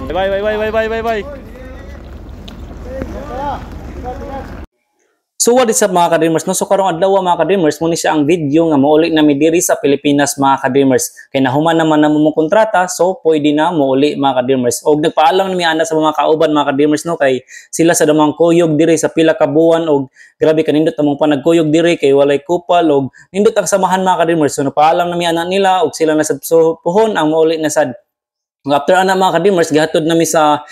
Bye bye bye bye bye bye bye. So what is up mga kadreamers, no? So karong adlaw mga kadreamers, muna siya ang video nga mauli na mi diri sa Pilipinas mga kadreamers. Kay nahuman naman na mo kontrata, so pwede na mauli mga kadreamers. Og nagpaalam na mi ana sa mga kauban mga kadreamers, no? Kay sila sa damang kuyog diri sa pila ka buwan og grabe kanindot among panagkuyog diri kay walay kupal og nindot ang samahan mga kadreamers. So nagpaalam na mi ana nila og sila na sa puhon ang mauli na sad. After ana mga kadreamers, gihatod nami sa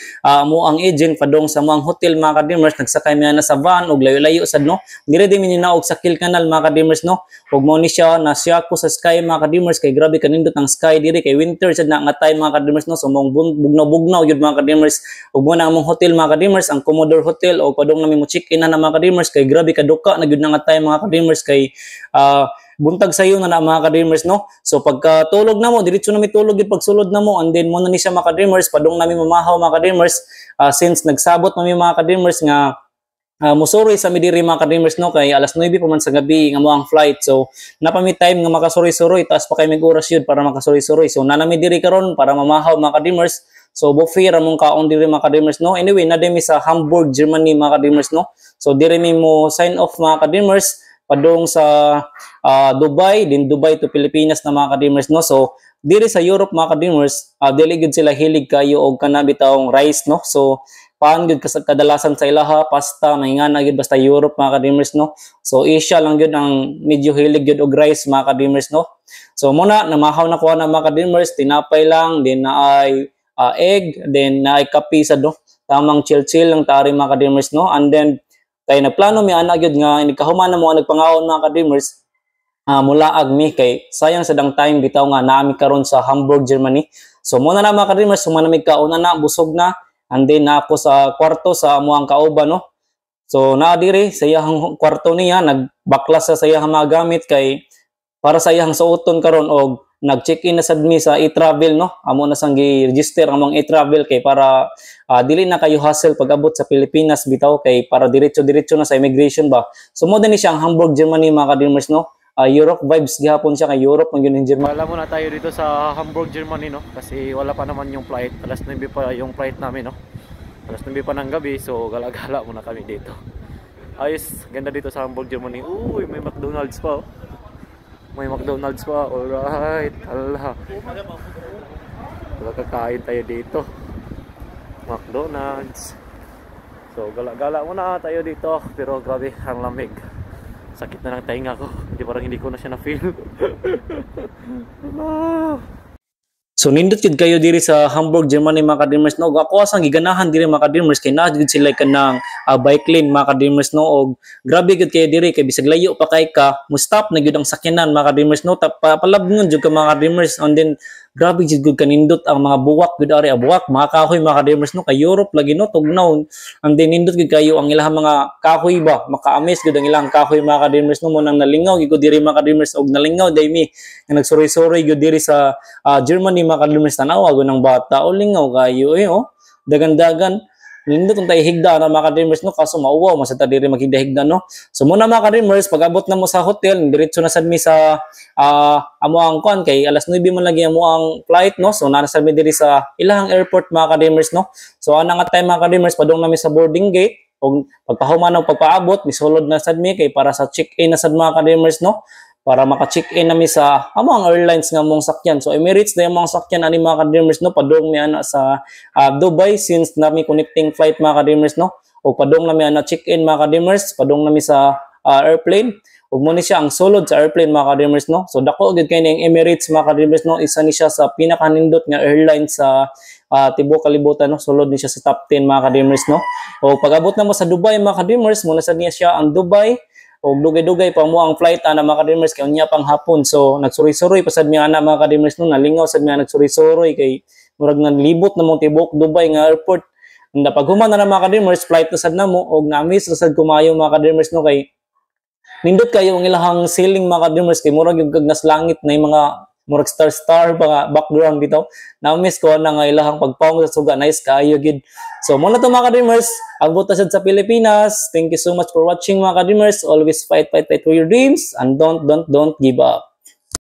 mo ang agent padong sa mo ang hotel mga kadreamers, nagsakay mi na sa van og layo-layo sad no. Dire di mi na og sa Kill Canal mga kadreamers no. Ug mo ni siya na siya ko sa sky mga kadreamers kay grabe kanindot ang sky dire kay winter sad na nga time mga kadreamers no. So mong bugnaw-bugnaw gyud mga kadreamers. Ug mo na among hotel mga kadreamers, ang Commodore Hotel og padong nami mo check-in na mga kadreamers kay grabe kaduka na gyud na nga time mga kadreamers kay buntag sayo na mga kadreamers no. So pagka tulog na mo, diretso na mi tulog gid pagsulod na mo, and then mo na ni siya mga kadreamers padung nami mamahaw mga kadreamers. Since nagsabot nami mga kadreamers nga musuroy sa mi diri mga kadreamers no, kay alas 9 pa man sa gabi nga mo ang flight. So napami time nga makasuroy-suroy, taas pa kay mig oras yun para makasuroy-suroy. So nanami diri karon para mamahaw mga kadreamers. So buffet ramong kaon diri mga kadreamers no. Anyway, na mi sa Hamburg, Germany mga kadreamers no. So diri mi mo sign off mga kadreamers padung sa Dubai, din Dubai to Pilipinas na mga kadreamers no. So diri sa Europe mga kadreamers, dili gud sila hilig kayo og kanabi taong rice no. So paan gud kadalasan sa ilaha pasta, mahingana gud basta Europe mga kadreamers no. So Asia lang gud ang medyo hilig gud og rice mga kadreamers no. So muna namahaw na ko na mga kadreamers, tinapay lang, din na ay egg, then na ay kape sad no. Tamang chill lang tari mga kadreamers no. And then kay nagplano mi ana gyud nga nagkahuman na mo nagpangaon mga kadreamers, mulaag mi kay sayang sa dang time bitaw nga naami karon sa Hamburg, Germany. So muna na mga kadreamers, sumana mi kauna na busog na, and then na ako sa kwarto sa amo ang kauban no. So naa diri sa iyang kwarto niya, nagbaklas sa iyang mga gamit kay para sa iyang suoton karon, og nag-check-in na sad mi sa e-travel no. Amo na sang gi-register among e-travel kay para dili na kayo hassle pag abot sa Pilipinas bitaw, kay para diretso na sa immigration ba. So mo din siya ang Hamburg, Germany mga kadreamers no. Europe vibes gihapon siya kay Europe man yun in Germany. Wala muna tayo dito sa Hamburg, Germany no, kasi wala pa naman yung flight. Alas 9 pa yung flight namin no. Alas 9 pa ng gabi, so gala-gala muna kami dito. Ayos, ganda dito sa Hamburg, Germany. Uy, may McDonald's pa oh. May McDonald's pa. Alright. Allah. Kakain tayo dito. McDonald's. So gala-gala muna tayo dito. Pero grabe ang lamig. Sakit na ng tainga ko. Hindi ko na siya na-feel. So nindot gid kayo diri sa Hamburg, Germany mga kadreamers no. Ako asang giganahan diri mga kadreamers kay naa gid sila kanang bike lane mga kadreamers no. Og grabe gid kayo diri kay bisag layo pa kay ka, mo stop na gid ang sakyanan mga kadreamers no. Palabngon jud ka mga kadreamers, and then grabe gid gud kanindot ang mga buwak gud ari, buwak mga kahoy mga kadreamers no. Kay Europe lagi no, tugnaw. And then nindot gid kayo ang ilahang mga kahoy ba, maka-amaze gud ang ilang kahoy mga kadreamers no. Mo nang nalingaw gid diri mga kadreamers, og nalingaw day mi nga nagsuroy-suroy gud diri sa Germany mga kadreamers. Tanawa gud ng bata o lingaw kayo oh. Dagan-dagan nindot kung tayo higda na mga kadreamers no, kaso mauwaw masata diri maghigda-higda no. So muna mga kadreamers, pag abot na mo sa hotel, diretso na sad mi sa amo ang kuan kay alas 9 man lagi amo ang flight no. So nasa mi diri sa ilahang airport mga kadreamers no. So ana nga time mga kadreamers, padung nami sa boarding gate, og pagpahuman og pagpaabot misulod na sad mi kay para sa check-in na sad mga kadreamers no, para maka-check-in nami sa among airlines nga mong sakyan. So Emirates na yung mga sakyan ani mga kadreamers no, padung mi ana sa Dubai, since nami connecting flight mga kadreamers no. O padung nami ana check-in mga kadreamers, padung nami sa airplane. Ug mo ni siya ang sulod sa airplane mga kadreamers no. So dako gid kay ning Emirates mga kadreamers no, isa ni siya sa pinakahanindot nga airline sa tibuok kalibutan no. Sulod ni siya sa top 10 mga kadreamers no. O pag-abot na mo sa Dubai mga kadreamers, muna sad niya siya ang Dubai. Og dugay-dugay pa mo ang flight ana mga kadreamers kay unya pang hapon. So nagsuroy-suroy pa sad mi ana mga kadreamers no, nalingaw sad mi nagsuroy-suroy kay murag nalibot na mo tibuok Dubai nga airport. Nda paghuman na mga kadreamers, flight na sad na mo, og na-miss na sad kumayo mga kadreamers no, kay nindot kayo ang ilahang ceiling mga kadreamers kay murag yung gagnas langit na yung mga murag star mga background bitaw. Na-miss ko na nga ilahang pagpawong sa suga, nice kaayo gid. So muna to mga kadreamers, abot na sad sa Pilipinas. Thank you so much for watching mga kadreamers. Always fight for your dreams, and don't give up.